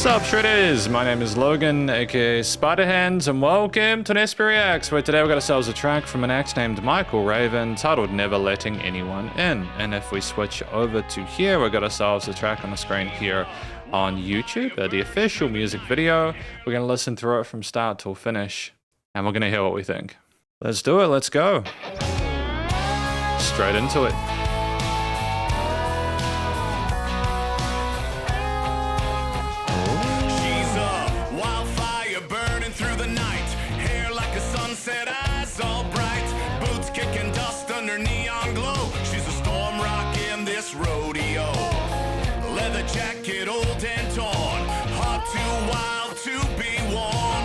Sup Shredders, my name is Logan, aka Spiderhands, and welcome to an SP Reacts, where today we got ourselves a track from an act named Michael Raven titled Never Letting Anyone In. And if we switch over to here, we got ourselves a track on the screen here on YouTube, the official music video. We're gonna listen through it from start till finish, and we're gonna hear what we think. Let's do it, let's go. Straight into it. Rodeo, leather jacket, old and torn, heart too wild to be worn,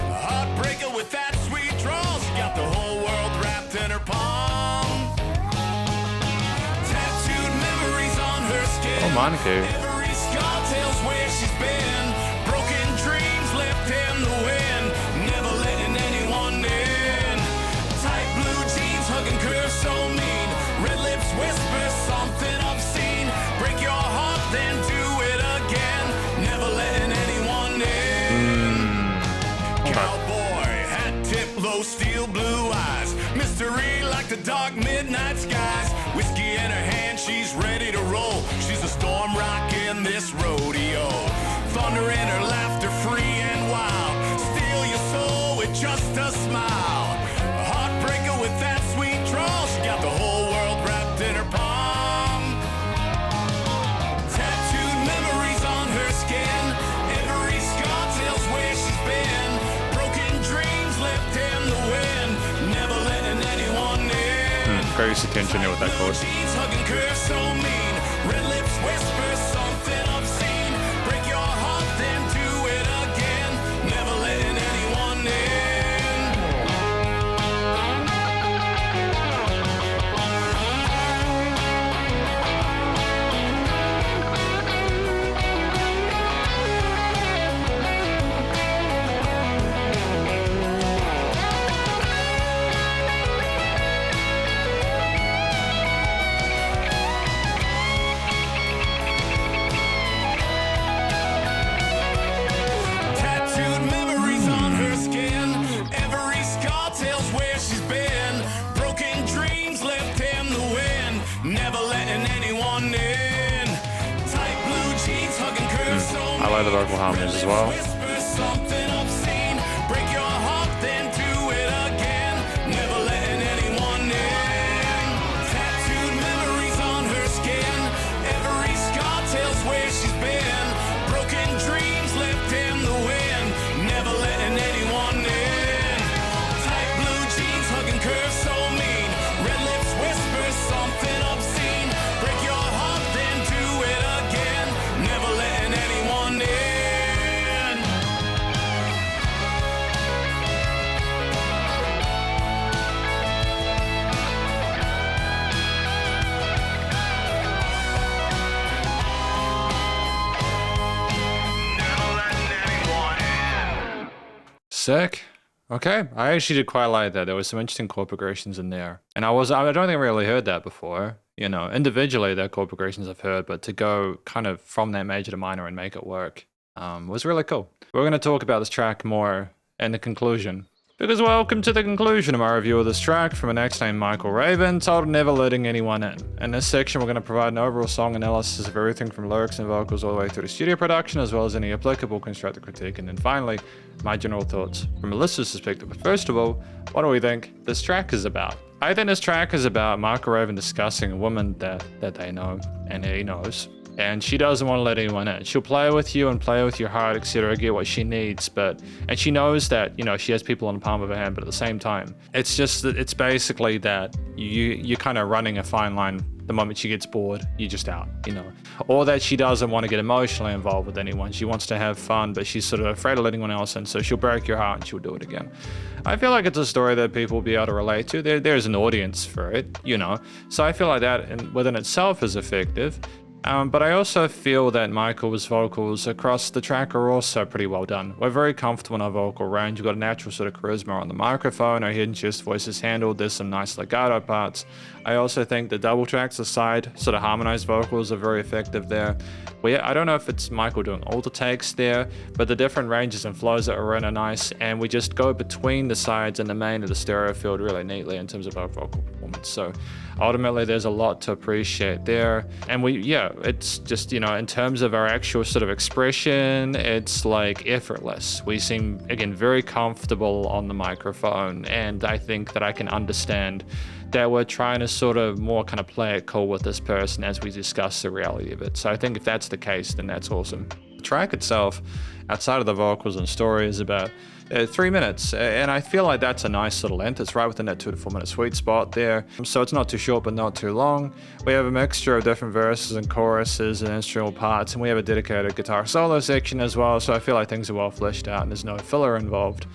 a heartbreaker with that sweet drawl. She got the whole world wrapped in her palm, tattooed memories on her skin. Oh, Monica. Every scar tells where she's been, broken dreams left in the wind, never letting anyone in. Tight blue jeans, hugging curves so mean, red lips whisper something obscene. Break your heart, then do it again. Never letting anyone in. Cowboy, hat tip, low steel blue eyes. Mystery like the dark midnight skies. Whiskey in her hand, she's ready to roll. She's a storm rock in this rodeo. Thunder in her laughter, free and wild. Steal your soul with just a smile. A heartbreaker with that sweet drawl. She got the whole world wrapped in her palm. Tattooed memories on her skin. Every scar tells where she's been. Broken dreams left in the wind. Never letting anyone in. Very attention here with that chord. Jeans hugging curves so mean. Red lips whisper something obscene. Break your heart, then do it again. Never letting anyone in. Tattooed memories on her skin. Every scar tells where she's been. Broken dreams left in the wind. Never letting anyone in. Tight blue jeans hugging curves so I like the vocal harmonies as well. whisper something obscene. Break your heart, then do it again. Never letting anyone in. Tattooed memories on her skin. Every scar tells where she's been. Broken dreams left in the wind. Never letting anyone in. Tight blue jeans hugging curves so mean. Red lips whisper something obscene. Break your heart, then do it again. Never letting anyone in. Never letting anyone in. Sick. Okay, I actually did quite like that. There was some interesting chord progressions in there. And I don't think I really heard that before. You know, individually, there are chord progressions I've heard, but to go kind of from that major to minor and make it work was really cool. We're going to talk about this track more in the conclusion. Because welcome to the conclusion of my review of this track from an act named Michael Raven titled Never Letting Anyone In. In this section, we're going to provide an overall song analysis of everything from lyrics and vocals all the way through to studio production, as well as any applicable constructive critique, and then finally, my general thoughts from a listener's perspective. But first of all, what do we think this track is about? I think this track is about Michael Raven discussing a woman that they know and he knows. And she doesn't want to let anyone in. She'll play with you and play with your heart, etc., get what she needs, and she knows that, you know, she has people in the palm of her hand, but at the same time, it's just that it's basically that you're kind of running a fine line. The moment she gets bored, you're just out, you know. Or that she doesn't want to get emotionally involved with anyone. She wants to have fun, but she's sort of afraid of letting anyone else in, so she'll break your heart and she'll do it again. I feel like it's a story that people will be able to relate to. There's an audience for it, you know. So I feel like that within itself is effective. But I also feel that Michael's vocals across the track are also pretty well done. We're very comfortable in our vocal range. We've got a natural sort of charisma on the microphone. Our hidden chest voice is handled. There's some nice legato parts. I also think the double tracks aside, sort of harmonized vocals are very effective there. I don't know if it's Michael doing all the takes there, but the different ranges and flows that are in are nice, and we just go between the sides and the main of the stereo field really neatly in terms of our vocal performance. So ultimately there's a lot to appreciate there. And it's just, in terms of our actual sort of expression, it's like effortless. We seem, again, very comfortable on the microphone, and I think that I can understand that we're trying to sort of more kind of play it cool with this person as we discuss the reality of it. So I think if that's the case, then that's awesome. The track itself, outside of the vocals and story, is about 3 minutes, and I feel like that's a nice little length. It's right within that 2 to 4 minute sweet spot there, so it's not too short but not too long. We have a mixture of different verses and choruses and instrumental parts, and we have a dedicated guitar solo section as well, so I feel like things are well fleshed out and there's no filler involved.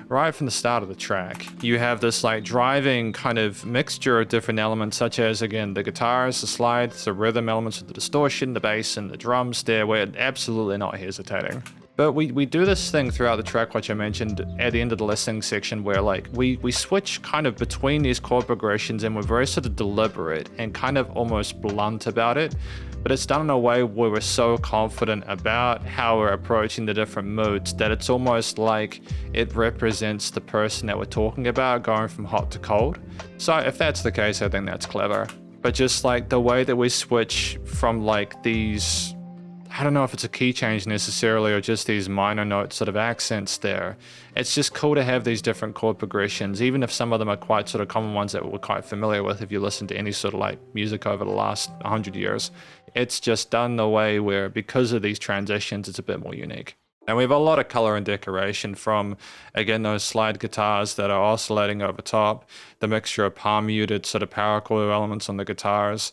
Right from the start of the track, you have this like driving kind of mixture of different elements, such as, again, the guitars, the slides, the rhythm elements with the distortion, the bass, and the drums there. We're absolutely not hesitating. But we do this thing throughout the track, which I mentioned at the end of the listening section, where like we switch kind of between these chord progressions, and we're very sort of deliberate and kind of almost blunt about it. But it's done in a way where we're so confident about how we're approaching the different moods that it's almost like it represents the person that we're talking about, going from hot to cold. So if that's the case, I think that's clever. But just like the way that we switch from like these, I don't know if it's a key change necessarily or just these minor note sort of accents there. It's just cool to have these different chord progressions, even if some of them are quite sort of common ones that we're quite familiar with if you listen to any sort of like music over the last 100 years. It's just done the way where, because of these transitions, it's a bit more unique. And we have a lot of color and decoration from, again, those slide guitars that are oscillating over top, the mixture of palm muted sort of power chord elements on the guitars,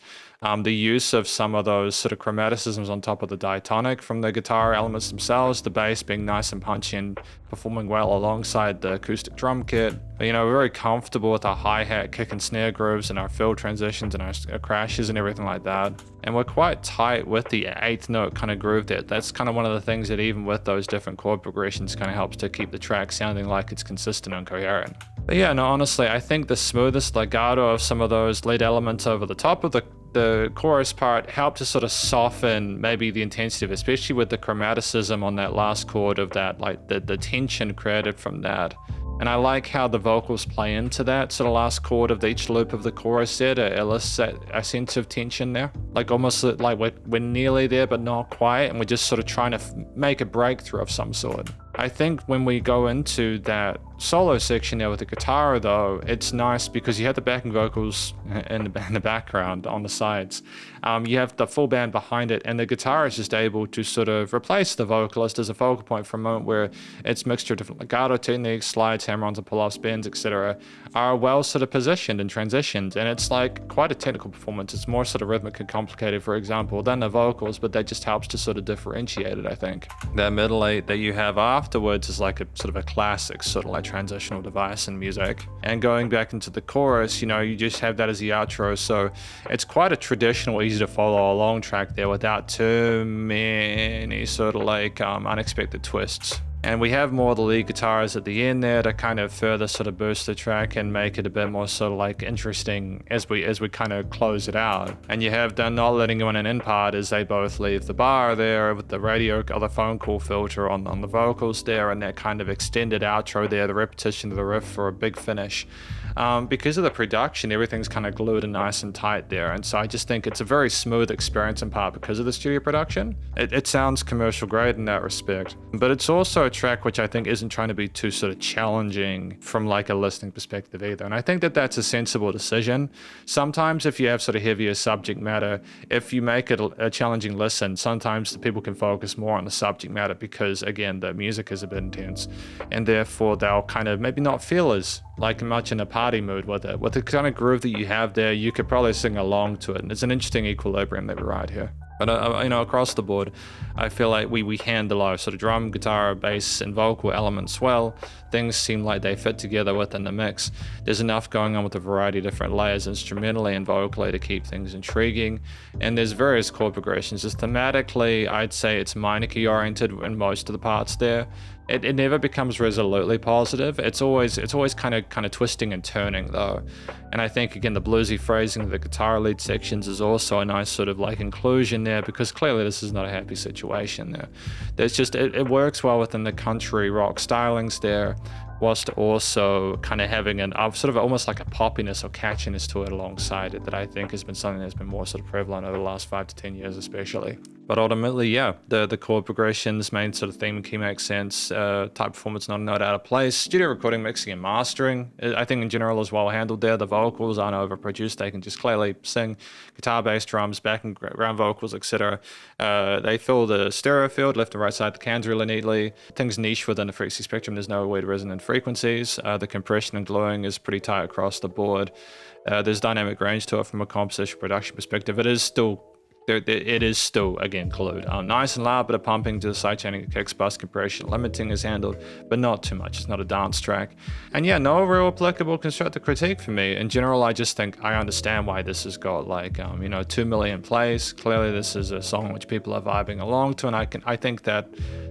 the use of some of those sort of chromaticisms on top of the diatonic from the guitar elements themselves, the bass being nice and punchy and performing well alongside the acoustic drum kit. We're very comfortable with our hi-hat, kick and snare grooves and our fill transitions and our crashes and everything like that. And we're quite tight with the 8th note kind of groove there. That's kind of one of the things that even with those different chord progressions kind of helps to keep the track sounding like it's consistent and coherent. But yeah, no, honestly, I think the smoothest legato of some of those lead elements over the top of the chorus part helped to sort of soften maybe the intensity of it, especially with the chromaticism on that last chord of that, like the tension created from that. And I like how the vocals play into that sort of last chord of each loop of the chorus there to elicit a sense of tension there. Like almost like we're nearly there but not quite, and we're just sort of trying to make a breakthrough of some sort. I think when we go into that solo section there with the guitar though, it's nice because you have the backing vocals in the background on the sides. You have the full band behind it, and the guitar is just able to sort of replace the vocalist as a focal point for a moment where its mixture of different legato techniques, slides, hammer-ons and pull-offs, bends, etc. are well sort of positioned and transitioned, and it's like quite a technical performance. It's more sort of rhythmic and complicated, for example, than the vocals, but that just helps to sort of differentiate it, I think. That middle 8 that you have afterwards is like a sort of a classic sort of like transitional device in music. And going back into the chorus, you just have that as the outro, so it's quite a traditional, easy to follow along track there without too many sort of like unexpected twists. And we have more of the lead guitars at the end there to kind of further sort of boost the track and make it a bit more sort of like interesting as we kind of close it out. And you have the not letting go in an in part as they both leave the bar there with the radio or the phone call filter on the vocals there, and that kind of extended outro there, the repetition of the riff for a big finish. Because of the production, everything's kind of glued and nice and tight there, and so I just think it's a very smooth experience in part because of the studio production. It sounds commercial grade in that respect, but it's also a track which I think isn't trying to be too sort of challenging from like a listening perspective either, and I think that that's a sensible decision. Sometimes if you have sort of heavier subject matter, if you make it a challenging listen, sometimes the people can focus more on the subject matter because, again, the music is a bit intense, and therefore they'll kind of maybe not feel as like much in a party mood with it. With the kind of groove that you have there, you could probably sing along to it, and it's an interesting equilibrium that we ride here. But you know, across the board, I feel like we handle our sort of drum, guitar, bass, and vocal elements well. Things seem like they fit together within the mix. There's enough going on with a variety of different layers instrumentally and vocally to keep things intriguing. And there's various chord progressions. Just thematically, I'd say it's minor key oriented in most of the parts there. It never becomes resolutely positive. It's always kind of twisting and turning though. And I think again the bluesy phrasing of the guitar lead sections is also a nice sort of like inclusion there, because clearly this is not a happy situation there. There's just it works well within the country rock stylings there, whilst also kind of having an sort of almost like a poppiness or catchiness to it alongside it that I think has been something that's been more sort of prevalent over the last 5 to 10 years especially. But ultimately, yeah, the chord progressions, main sort of theme and key makes sense, type performance not a note out of place. Studio recording, mixing and mastering, I think in general is well handled there. The vocals aren't overproduced, they can just clearly sing. Guitar, bass, drums, background vocals, etc. They fill the stereo field, left and right side of the cans really neatly. Things niche within the frequency spectrum, there's no weird resonant frequencies. The compression and gluing is pretty tight across the board. There's dynamic range to it from a composition production perspective. It is still again glued. Nice and loud, but a pumping to the sidechaining, kicks, bus compression, limiting is handled, but not too much. It's not a dance track. And yeah, no real applicable constructive critique for me. In general, I just think I understand why this has got like 2 million plays. Clearly, this is a song which people are vibing along to, and I think that.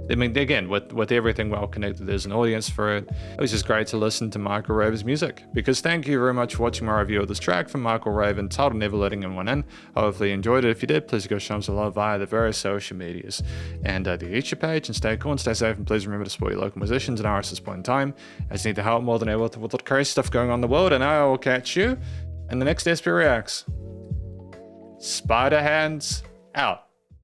I mean, again, with everything well connected, there's an audience for it. It was just great to listen to Michael Raven's music. Because thank you very much for watching my review of this track from Michael Raven, titled Never Letting Anyone In. Hopefully you enjoyed it. If you did, please go show him some love via the various social medias. And the YouTube page, and stay cool and stay safe, and please remember to support your local musicians and artists at this point in time, as you need the help more than ever with all the crazy stuff going on in the world. And I will catch you in the next SP Reacts. Spiderhands out.